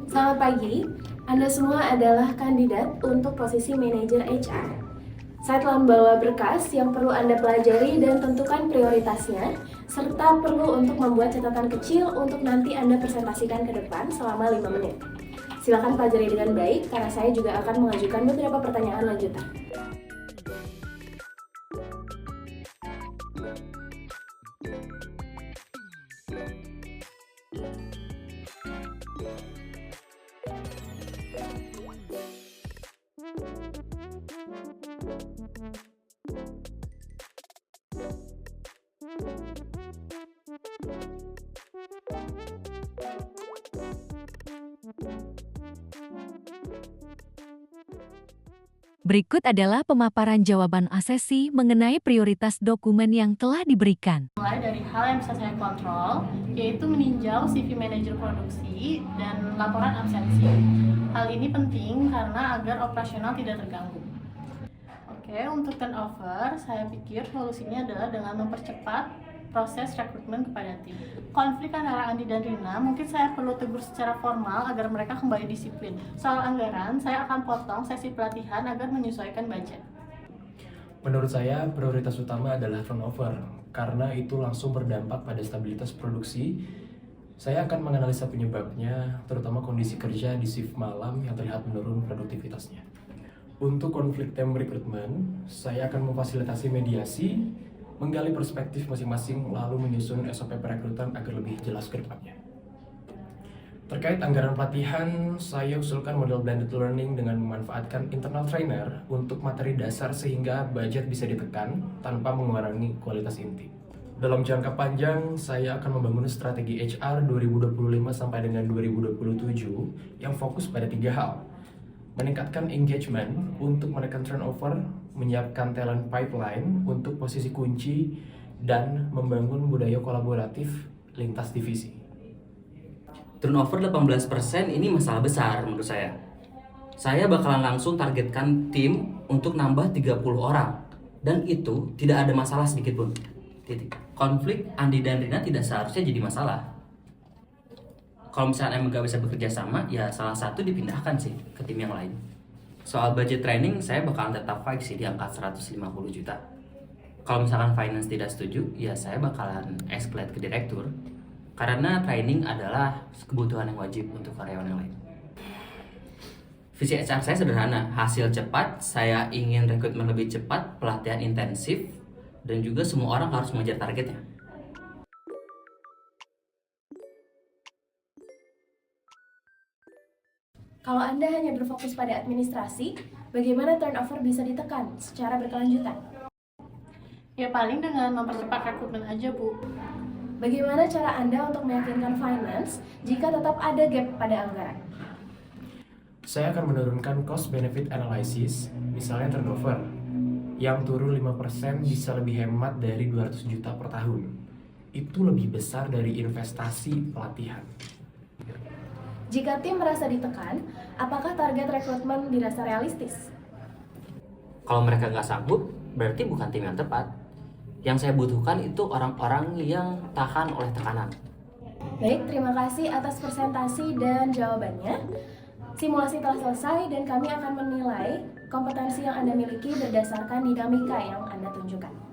Selamat pagi, Anda semua adalah kandidat untuk posisi manajer HR. Saya telah membawa berkas yang perlu Anda pelajari dan tentukan prioritasnya, serta perlu untuk membuat catatan kecil untuk nanti Anda presentasikan ke depan selama 5 menit. Silakan pelajari dengan baik, karena saya juga akan mengajukan beberapa pertanyaan lanjutan. Berikut adalah pemaparan jawaban asesi mengenai prioritas dokumen yang telah diberikan. Mulai dari hal yang bisa saya kontrol, yaitu meninjau CV manajer produksi dan laporan absensi. Hal ini penting karena agar operasional tidak terganggu. Oke, untuk turnover, saya pikir solusinya adalah dengan mempercepat proses rekrutmen kepada tim. Konflik antara Andi dan Rina, mungkin saya perlu tegur secara formal agar mereka kembali disiplin. Soal anggaran, saya akan potong sesi pelatihan agar menyesuaikan budget. Menurut saya, prioritas utama adalah turnover, karena itu langsung berdampak pada stabilitas produksi. Saya akan menganalisa penyebabnya, terutama kondisi kerja di shift malam yang terlihat menurun produktivitasnya. Untuk konflik tim rekrutmen, saya akan memfasilitasi mediasi, menggali perspektif masing-masing, lalu menyusun SOP perekrutan agar lebih jelas ke depannya. Terkait anggaran pelatihan, saya usulkan model blended learning dengan memanfaatkan internal trainer untuk materi dasar sehingga budget bisa ditekan tanpa mengurangi kualitas inti. Dalam jangka panjang, saya akan membangun strategi HR 2025 sampai dengan 2027 yang fokus pada 3 hal. Meningkatkan engagement untuk menekan turnover, menyiapkan talent pipeline untuk posisi kunci, dan membangun budaya kolaboratif lintas divisi. Turnover 18% ini masalah besar menurut saya. Saya bakalan langsung targetkan tim untuk nambah 30 orang. Dan itu tidak ada masalah sedikit pun. Titik. Konflik Andi dan Rina tidak seharusnya jadi masalah. Kalau misalnya emang gak bisa bekerja sama, ya salah satu dipindahkan sih ke tim yang lain. Soal budget training, saya bakalan tetap fight sih di angka 150 juta. Kalau misalkan finance tidak setuju, ya saya bakalan escalate ke direktur. Karena training adalah kebutuhan yang wajib untuk karyawan yang lain. Visi HR saya sederhana, hasil cepat, saya ingin rekrutmen lebih cepat, pelatihan intensif, dan juga semua orang harus mengejar targetnya. Kalau Anda hanya berfokus pada administrasi, bagaimana turnover bisa ditekan secara berkelanjutan? Ya paling dengan mempercepat rekrutmen aja, Bu. Bagaimana cara Anda untuk meyakinkan finance jika tetap ada gap pada anggaran? Saya akan menurunkan cost benefit analysis, misalnya turnover, yang turun 5% bisa lebih hemat dari 200 juta per tahun. Itu lebih besar dari investasi pelatihan. Jika tim merasa ditekan, apakah target rekrutmen dirasa realistis? Kalau mereka nggak sanggup, berarti bukan tim yang tepat. Yang saya butuhkan itu orang-orang yang tahan oleh tekanan. Baik, terima kasih atas presentasi dan jawabannya. Simulasi telah selesai dan kami akan menilai kompetensi yang Anda miliki berdasarkan dinamika yang Anda tunjukkan.